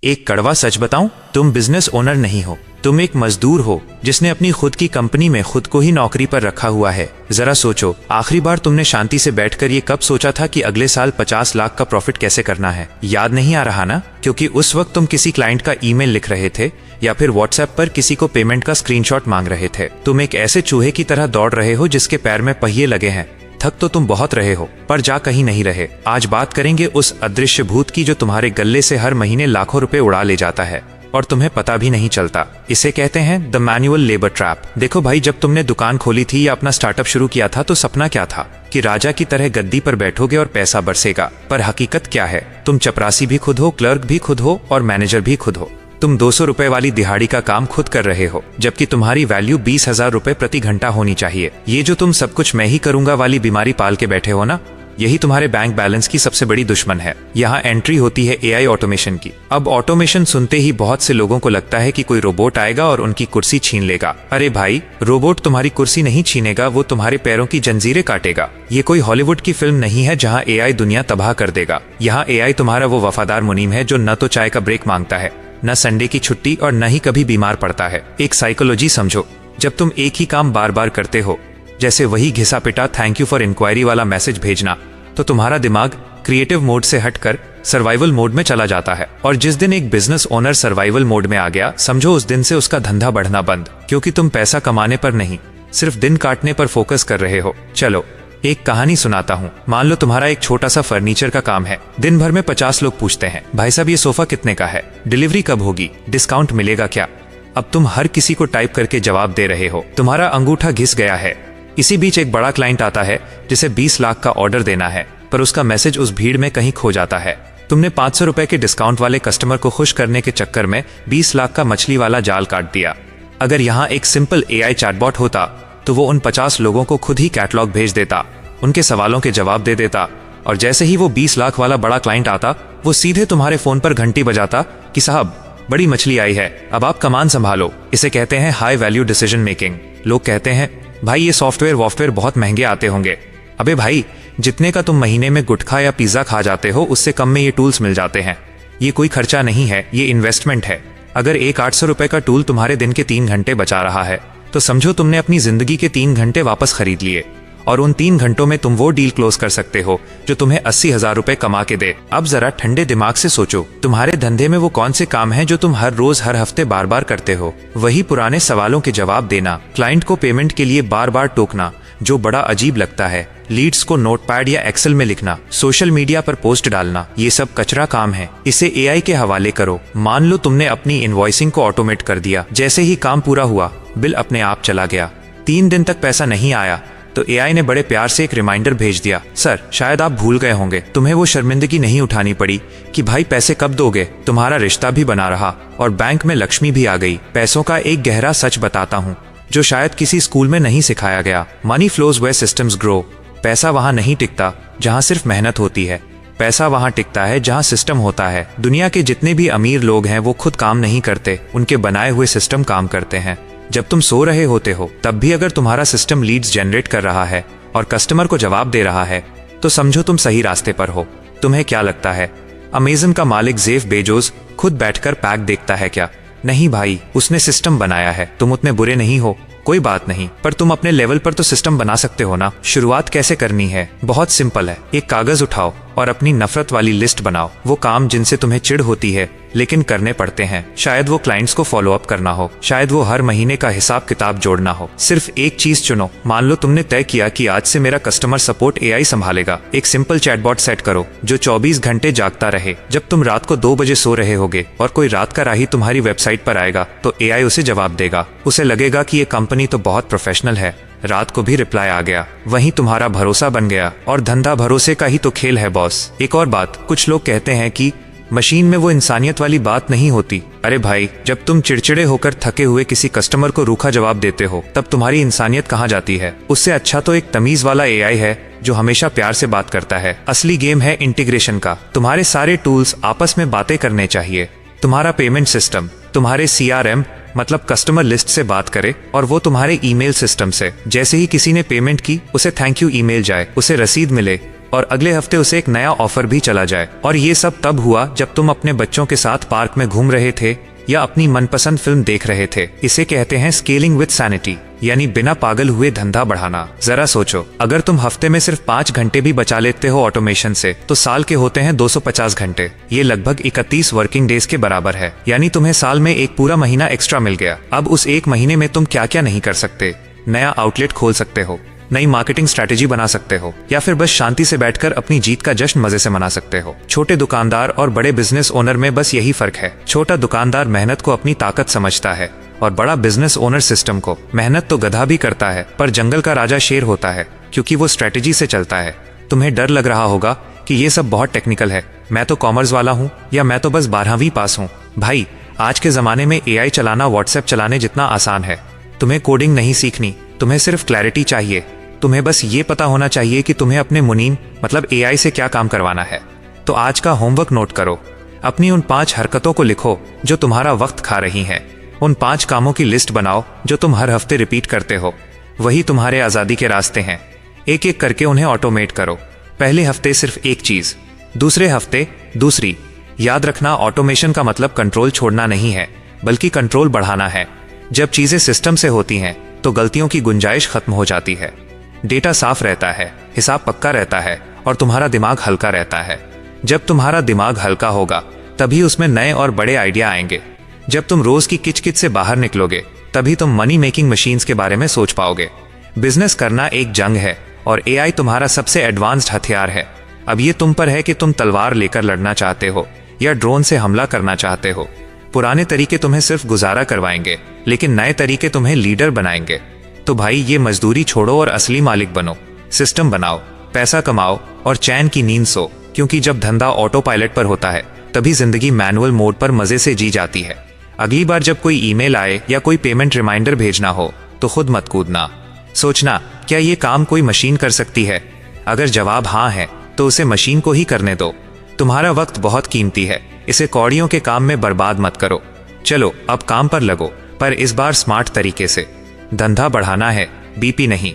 एक कड़वा सच बताऊं, तुम बिजनेस ओनर नहीं हो, तुम एक मजदूर हो जिसने अपनी खुद की कंपनी में खुद को ही नौकरी पर रखा हुआ है। जरा सोचो, आखिरी बार तुमने शांति से बैठकर ये कब सोचा था कि अगले साल 50 लाख का प्रॉफिट कैसे करना है? याद नहीं आ रहा ना? क्योंकि उस वक्त तुम किसी क्लाइंट का ईमेल लिख रहे थे या फिर व्हाट्सएप पर किसी को पेमेंट का स्क्रीनशॉट मांग रहे थे। तुम एक ऐसे चूहे की तरह दौड़ रहे हो जिसके पैर में पहिए लगे हैं। थक तो तुम बहुत रहे हो, पर जा कहीं नहीं रहे। आज बात करेंगे उस अदृश्य भूत की जो तुम्हारे गले से हर महीने लाखों रुपए उड़ा ले जाता है और तुम्हें पता भी नहीं चलता। इसे कहते हैं द मैनुअल लेबर ट्रैप। देखो भाई, जब तुमने दुकान खोली थी या अपना स्टार्टअप शुरू किया था तो सपना क्या था कि राजा की तरह गद्दी पर बैठोगे और पैसा बरसेगा। पर हकीकत क्या है? तुम चपरासी भी खुद हो, क्लर्क भी खुद हो और मैनेजर भी खुद हो। तुम 200 रुपए वाली दिहाड़ी का काम खुद कर रहे हो, जबकि तुम्हारी वैल्यू 20,000 रुपए प्रति घंटा होनी चाहिए। ये जो तुम सब कुछ मैं ही करूंगा वाली बीमारी पाल के बैठे हो ना, यही तुम्हारे बैंक बैलेंस की सबसे बड़ी दुश्मन है। यहाँ एंट्री होती है एआई ऑटोमेशन की। अब ऑटोमेशन सुनते ही बहुत से लोगों को लगता है कि कोई रोबोट आएगा और उनकी कुर्सी छीन लेगा। अरे भाई, रोबोट तुम्हारी कुर्सी नहीं छीनेगा, वो तुम्हारे पैरों की जंजीरें काटेगा। ये कोई हॉलीवुड की फिल्म नहीं है जहाँ एआई दुनिया तबाह कर देगा। यहाँ एआई तुम्हारा वो वफादार मुनीम है जो न तो चाय का ब्रेक मांगता है, न संडे की छुट्टी और न ही कभी बीमार पड़ता है। एक साइकोलॉजी समझो, जब तुम एक ही काम बार बार करते हो, जैसे वही घिसा पिटा थैंक यू फॉर इंक्वायरी वाला मैसेज भेजना, तो तुम्हारा दिमाग क्रिएटिव मोड से हटकर सर्वाइवल मोड में चला जाता है। और जिस दिन एक बिजनेस ओनर सर्वाइवल मोड में आ गया, समझो उस दिन से उसका धंधा बढ़ना बंद, क्योंकि तुम पैसा कमाने पर नहीं, सिर्फ दिन काटने पर फोकस कर रहे हो। चलो एक कहानी सुनाता हूँ। मान लो तुम्हारा एक छोटा सा फर्नीचर का काम है। दिन भर में 50 लोग पूछते हैं, भाई साहब ये सोफा कितने का है, डिलीवरी कब होगी, डिस्काउंट मिलेगा क्या? अब तुम हर किसी को टाइप करके जवाब दे रहे हो, तुम्हारा अंगूठा घिस गया है। इसी बीच एक बड़ा क्लाइंट आता है जिसे 20 लाख का ऑर्डर देना है, पर उसका मैसेज उस भीड़ में कहीं खो जाता है। तुमने 500 रुपए के डिस्काउंट वाले कस्टमर को खुश करने के चक्कर में 20 लाख का मछली वाला जाल काट दिया। अगर यहाँ एक सिंपल एआई चैटबॉट होता तो वो उन 50 लोगों को खुद ही कैटलॉग भेज देता, उनके सवालों के जवाब दे देता, और जैसे ही वो 20 लाख वाला बड़ा क्लाइंट आता, वो सीधे तुम्हारे फोन पर घंटी बजाता कि साहब बड़ी मछली आई है, अब आप कमान संभालो। इसे कहते हैं हाई वैल्यू डिसीजन मेकिंग। लोग कहते हैं भाई ये सॉफ्टवेयर बहुत महंगे आते होंगे। अबे भाई, जितने का तुम महीने में गुटखा या पिज्जा खा जाते हो, उससे कम में ये टूल्स मिल जाते हैं। ये कोई खर्चा नहीं है, ये इन्वेस्टमेंट है। अगर एक 800 रुपए का टूल तुम्हारे दिन के 3 घंटे बचा रहा है, तो समझो तुमने अपनी जिंदगी के 3 घंटे वापस खरीद लिए, और उन 3 घंटों में तुम वो डील क्लोज कर सकते हो जो तुम्हें 80,000 रुपए कमा के दे। अब जरा ठंडे दिमाग से सोचो, तुम्हारे धंधे में वो कौन से काम हैं जो तुम हर रोज हर हफ्ते बार बार करते हो? वही पुराने सवालों के जवाब देना, क्लाइंट को पेमेंट के लिए बार बार टोकना जो बड़ा अजीब लगता है, लीड्स को नोटपैड या एक्सेल में लिखना, सोशल मीडिया पर पोस्ट डालना, ये सब कचरा काम है। इसे एआई के हवाले करो। मान लो तुमने अपनी इनवॉइसिंग को ऑटोमेट कर दिया। जैसे ही काम पूरा हुआ, बिल अपने आप चला गया। 3 दिन तक पैसा नहीं आया तो एआई ने बड़े प्यार से एक रिमाइंडर भेज दिया, सर शायद आप भूल गए होंगे। तुम्हें वो शर्मिंदगी नहीं उठानी पड़ी कि भाई पैसे कब दोगे। तुम्हारा रिश्ता भी बना रहा और बैंक में लक्ष्मी भी आ गई। पैसों का एक गहरा सच बताता हूँ जो शायद किसी स्कूल में नहीं सिखाया गया। Money flows where systems grow. पैसा वहां नहीं टिकता जहां सिर्फ मेहनत होती है, पैसा वहां टिकता है जहां सिस्टम होता है। दुनिया के जितने भी अमीर लोग हैं वो खुद काम नहीं करते, उनके बनाए हुए सिस्टम काम करते हैं। जब तुम सो रहे होते हो तब भी अगर तुम्हारा सिस्टम लीड्स जनरेट कर रहा है और कस्टमर को जवाब दे रहा है, तो समझो तुम सही रास्ते पर हो। तुम्हें क्या लगता है अमेज़न का मालिक जेफ बेजोस खुद बैठकर पैक देखता है क्या? नहीं भाई, उसने सिस्टम बनाया है। तुम उतने बुरे नहीं हो, कोई बात नहीं, पर तुम अपने लेवल पर तो सिस्टम बना सकते हो ना। शुरुआत कैसे करनी है? बहुत सिंपल है। एक कागज उठाओ और अपनी नफरत वाली लिस्ट बनाओ। वो काम जिनसे तुम्हें चिढ़ होती है लेकिन करने पड़ते हैं। शायद वो क्लाइंट्स को फॉलो अप करना हो, शायद वो हर महीने का हिसाब किताब जोड़ना हो। सिर्फ एक चीज चुनो। मान लो तुमने तय किया कि आज से मेरा कस्टमर सपोर्ट एआई संभालेगा। एक सिंपल चैटबॉट सेट करो जो 24 घंटे जागता रहे। जब तुम रात को 2 बजे सो रहे होगे और कोई रात का राही तुम्हारी वेबसाइट पर आएगा, तो एआई उसे जवाब देगा। उसे लगेगा कि ये कंपनी तो बहुत प्रोफेशनल है। रात को भी रिप्लाई आ गया, वहीं तुम्हारा भरोसा बन गया। और धंधा भरोसे का ही तो खेल है बॉस। एक और बात, कुछ लोग कहते हैं कि मशीन में वो इंसानियत वाली बात नहीं होती। अरे भाई, जब तुम चिड़चिड़े होकर थके हुए किसी कस्टमर को रूखा जवाब देते हो, तब तुम्हारी इंसानियत कहाँ जाती है? उससे अच्छा तो एक तमीज वाला एआई है जो हमेशा प्यार से बात करता है। असली गेम है इंटीग्रेशन का। तुम्हारे सारे टूल्स आपस में बातें करने चाहिए। तुम्हारा पेमेंट सिस्टम तुम्हारे CRM मतलब कस्टमर लिस्ट से बात करे और वो तुम्हारे ईमेल सिस्टम से। जैसे ही किसी ने पेमेंट की, उसे थैंक यू ईमेल जाए, उसे रसीद मिले और अगले हफ्ते उसे एक नया ऑफर भी चला जाए। और ये सब तब हुआ जब तुम अपने बच्चों के साथ पार्क में घूम रहे थे या अपनी मनपसंद फिल्म देख रहे थे। इसे कहते हैं स्केलिंग विद सैनिटी, यानी बिना पागल हुए धंधा बढ़ाना। जरा सोचो, अगर तुम हफ्ते में सिर्फ 5 घंटे भी बचा लेते हो ऑटोमेशन से, तो साल के होते हैं 250 घंटे। ये लगभग 31 वर्किंग डेज के बराबर है। यानी तुम्हें साल में एक पूरा महीना एक्स्ट्रा मिल गया। अब उस एक महीने में तुम क्या क्या नहीं कर सकते। नया आउटलेट खोल सकते हो, नई मार्केटिंग स्ट्रैटेजी बना सकते हो, या फिर बस शांति से बैठकर अपनी जीत का जश्न मजे से मना सकते हो। छोटे दुकानदार और बड़े बिजनेस ओनर में बस यही फर्क है। छोटा दुकानदार मेहनत को अपनी ताकत समझता है और बड़ा बिजनेस ओनर सिस्टम को। मेहनत तो गधा भी करता है, पर जंगल का राजा शेर होता है, क्योंकि वो स्ट्रैटेजी से चलता है। तुम्हें डर लग रहा होगा कि ये सब बहुत टेक्निकल है, मैं तो कॉमर्स वाला हूँ, या मैं तो बस 12वीं पास हूँ। भाई, आज के जमाने में AI चलाना व्हाट्सएप चलाने जितना आसान है। तुम्हें कोडिंग नहीं सीखनी, तुम्हें सिर्फ क्लैरिटी चाहिए। तुम्हें बस ये पता होना चाहिए कि तुम्हें अपने मुनीम मतलब AI से क्या काम करवाना है। तो आज का होमवर्क नोट करो, अपनी उन 5 हरकतों को लिखो जो तुम्हारा वक्त खा रही हैं। उन 5 कामों की लिस्ट बनाओ जो तुम हर हफ्ते रिपीट करते हो। वही तुम्हारे आज़ादी के रास्ते हैं। एक एक करके उन्हें ऑटोमेट करो। पहले हफ्ते सिर्फ एक चीज, दूसरे हफ्ते दूसरी। याद रखना, ऑटोमेशन का मतलब कंट्रोल छोड़ना नहीं है, बल्कि कंट्रोल बढ़ाना है। जब चीजें सिस्टम से होती हैं तो गलतियों की गुंजाइश खत्म हो जाती है। डेटा साफ रहता है, हिसाब पक्का रहता है और तुम्हारा दिमाग हल्का रहता है। जब तुम्हारा दिमाग हल्का होगा तभी उसमें नए और बड़े आइडिया आएंगे। जब तुम रोज की किचकिच से बाहर निकलोगे तभी तुम मनी मेकिंग मशीन्स के बारे में सोच पाओगे। बिजनेस करना एक जंग है और AI तुम्हारा सबसे एडवांस्ड हथियार है। अब ये तुम पर है कि तुम तलवार लेकर लड़ना चाहते हो या ड्रोन से हमला करना चाहते हो। पुराने तरीके तुम्हें सिर्फ गुजारा करवाएंगे, लेकिन नए तरीके तुम्हें लीडर बनाएंगे। तो भाई, ये मजदूरी छोड़ो और असली मालिक बनो। सिस्टम बनाओ, पैसा कमाओ और चैन की नींद सो, क्योंकि जब धंधा ऑटो पायलट पर होता है तभी जिंदगी मैनुअल मोड पर मजे से जी जाती है। अगली बार जब कोई ईमेल आए या कोई पेमेंट रिमाइंडर भेजना हो तो खुद मत कूदना। सोचना, क्या ये काम कोई मशीन कर सकती है? अगर जवाब हाँ है तो उसे मशीन को ही करने दो। तुम्हारा वक्त बहुत कीमती है, इसे कौड़ियों के काम में बर्बाद मत करो। चलो अब काम पर लगो, पर इस बार स्मार्ट तरीके से। धंधा बढ़ाना है, BP नहीं।